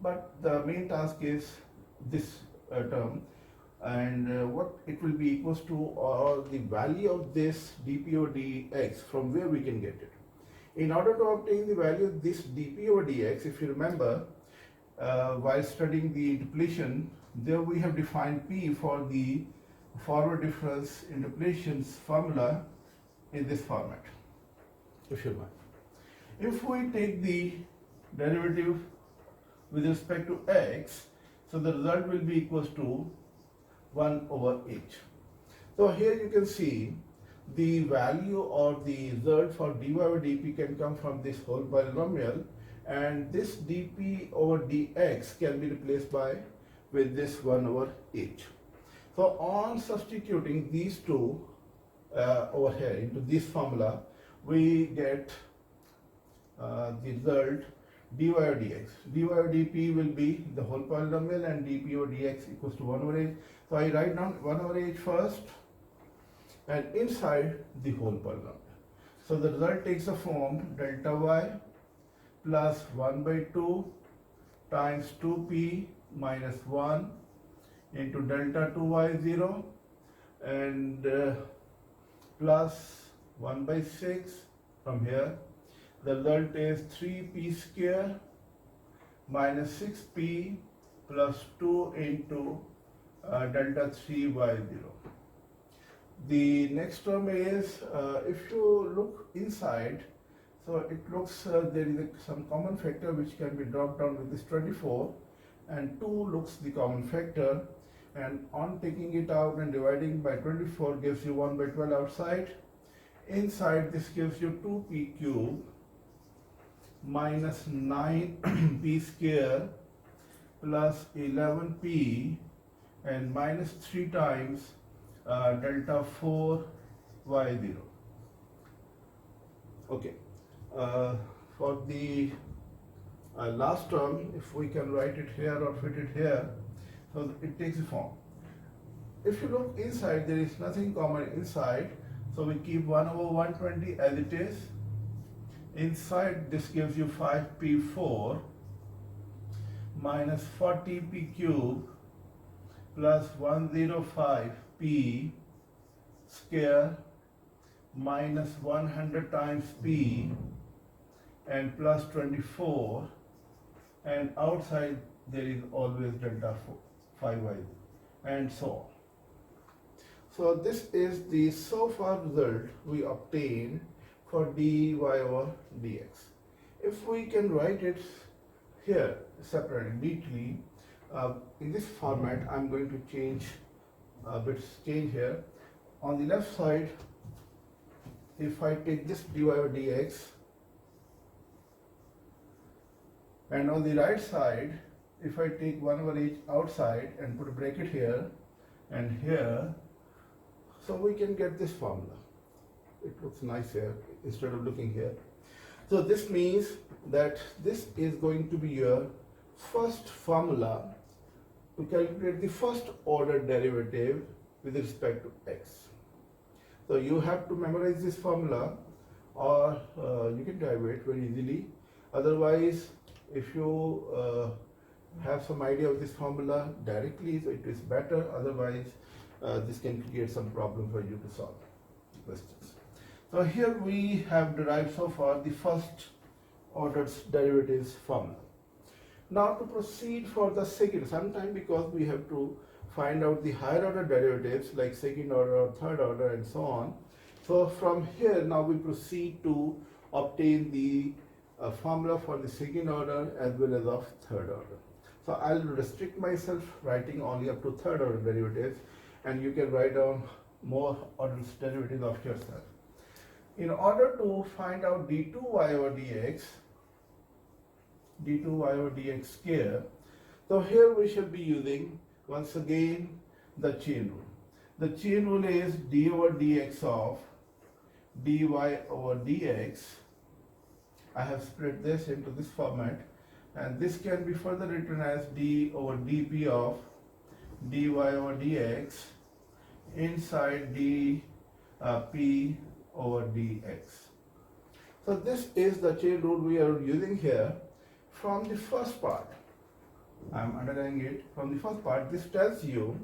but the main task is this term, and what it will be equals to, or the value of this dp over dx, from where we can get it. In order to obtain the value of this dp over dx, if you remember, while studying the interpolation, there we have defined p for the forward difference interpolations formula in this format, if you mind. If we take the derivative with respect to x, so the result will be equals to 1 over h. So here you can see the value or the result for dy over dp can come from this whole polynomial, and this dp over dx can be replaced by with this 1 over h. So on substituting these two over here into this formula, we get the result dy over dx. dy over dp will be the whole polynomial, and dp over dx equals to 1 over h. So I write down 1 over h first, and inside the whole polynomial. So the result takes the form delta y plus 1 by 2 times 2p minus 1 into delta 2y0, and plus 1 by 6 from here. The result is 3p square minus 6p plus 2 into delta 3y0. The next term is, if you look inside, so it looks there is some common factor which can be dropped down with this 24, and 2 looks the common factor, and on taking it out and dividing by 24 gives you 1 by 12 outside. Inside this gives you 2p cube minus 9p square plus 11p and minus 3 times delta 4y0. Okay, for the last term, if we can write it here or fit it here, so it takes the form. If you look inside, there is nothing common inside, so we keep 1 over 120 as it is. Inside this gives you 5p4 minus 40p cube plus 105p square minus 100 times p and plus 24, and outside there is always delta 5y and so on. So this is the so far result we obtained for dy over dx. If we can write it here separately, neatly, in this format, I'm going to change a bit here. On the left side, if I take this dy over dx, and on the right side, if I take 1 over h outside and put a bracket here and here, so we can get this formula. It looks nice here instead of looking here. So this means that this is going to be your first formula to calculate the first order derivative with respect to x. So you have to memorize this formula, or you can derive it very easily. Otherwise, if you have some idea of this formula directly, so it is better. Otherwise, this can create some problem for you to solve questions. So here we have derived so far the first order derivatives formula. Now to proceed for the second, sometime because we have to find out the higher order derivatives like second order or third order and so on. So from here now we proceed to obtain the formula for the second order as well as of third order. So I'll restrict myself writing only up to third order derivatives, and you can write down more order derivatives of yourself. In order to find out d2y over dx square, so here we shall be using once again the chain rule. The chain rule is d over dx of dy over dx. I have split this into this format, and this can be further written as d over dp of dy over dx inside dp over dx. So this is the chain rule we are using here. From the first part, I'm underlining it. From the first part, this tells you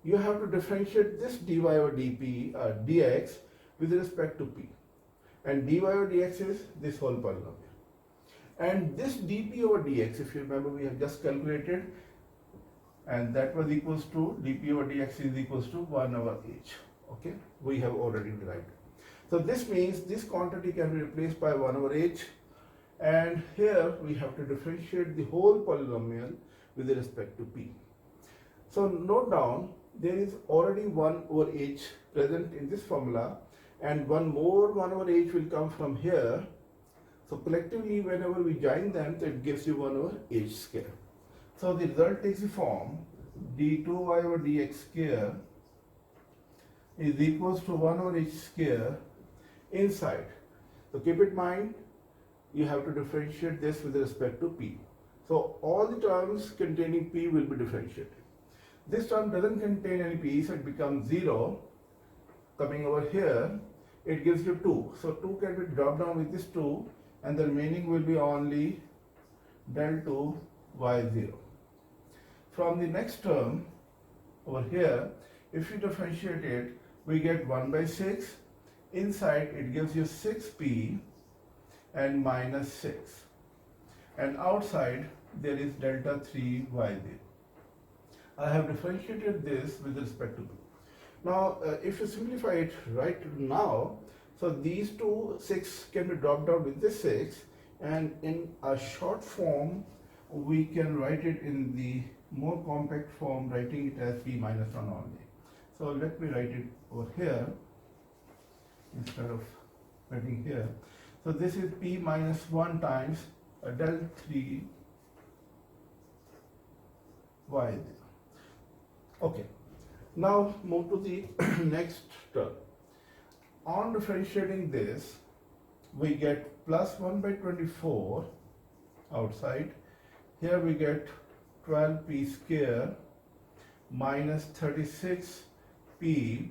you have to differentiate this dy over dx with respect to p. And dy over dx is this whole polynomial. And this dp over dx, if you remember, we have just calculated, and that was equals to dp over dx is equals to 1 over h. Okay, we have already derived. So this means this quantity can be replaced by 1 over h, and here we have to differentiate the whole polynomial with respect to p. So note down, there is already 1 over h present in this formula, and one more 1 over h will come from here. So collectively, whenever we join them, that gives you 1 over h square. So the result takes the form d2y over dx square is equals to 1 over h square inside. So keep in mind, you have to differentiate this with respect to p. So all the terms containing p will be differentiated. This term doesn't contain any p, so it becomes 0. Coming over here, it gives you 2. So 2 can be dropped down with this 2, and the remaining will be only del 2 y0. From the next term over here, if you differentiate it, we get 1 by 6. Inside it gives you 6p and minus 6. And outside there is delta 3 y0. I have differentiated this with respect to p. Now, if you simplify it right now, so these two 6 can be dropped out with this 6, and in a short form, we can write it in the more compact form, writing it as p minus 1 only. So let me write it over here instead of writing here. So this is p minus 1 times del 3 y0. Okay. Now move to the next term. On differentiating this, we get plus 1 by 24 outside. Here we get 12p square minus 36p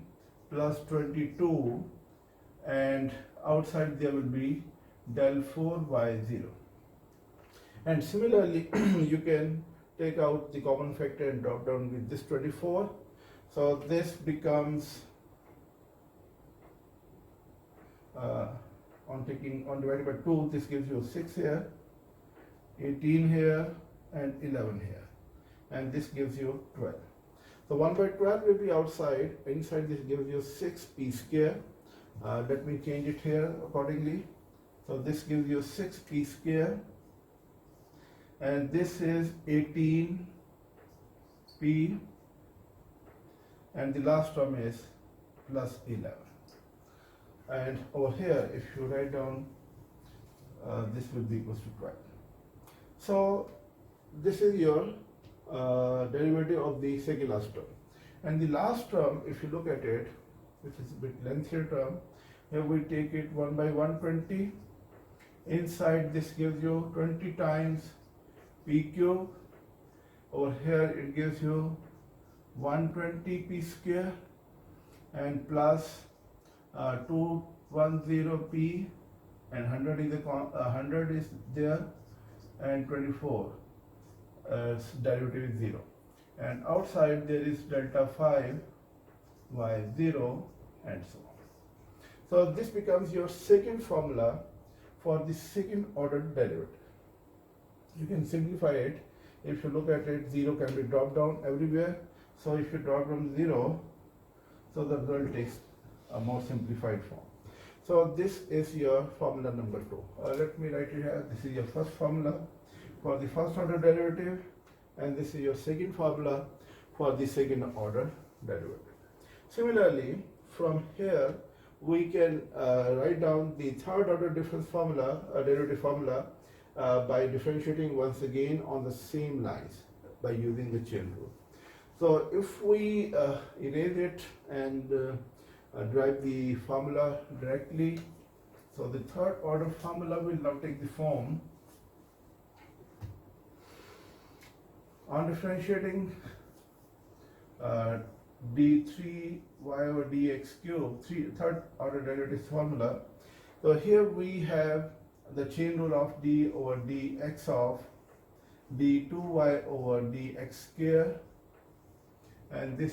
plus 22, and outside there will be del 4 y0. And similarly, you can take out the common factor and drop down with this 24. So this becomes on divided by 2, this gives you 6 here, 18 here, and 11 here, and this gives you 12. So 1 by 12 will be outside. Inside this gives you 6p square. Let me change it here accordingly. So this gives you 6p square, and this is 18p, and the last term is plus 11. And over here, if you write down, this will be equals to 12. So this is your derivative of the second last term. And the last term, if you look at it, which is a bit lengthier term, here we take it 1 by 120. Inside this gives you 20 times p cube. Over here it gives you 120p square and plus 210p, and 100 is there, and 24 derivative is 0. And outside there is delta 5 y0, and so on. So this becomes your second formula for the second order derivative. You can simplify it. If you look at it, 0 can be dropped down everywhere. So if you drop down 0, so the result takes a more simplified form. So this is your formula number 2. Let me write it here. This is your first formula for the first order derivative, and this is your second formula for the second order derivative. Similarly, from here we can write down the third order difference formula, derivative formula, by differentiating once again on the same lines by using the chain rule. So if we erase it and derive the formula directly, so the third order formula will now take the form, on differentiating d3y over dx cube, third order derivative formula. So here we have the chain rule of d over dx of d2y over dx square, and this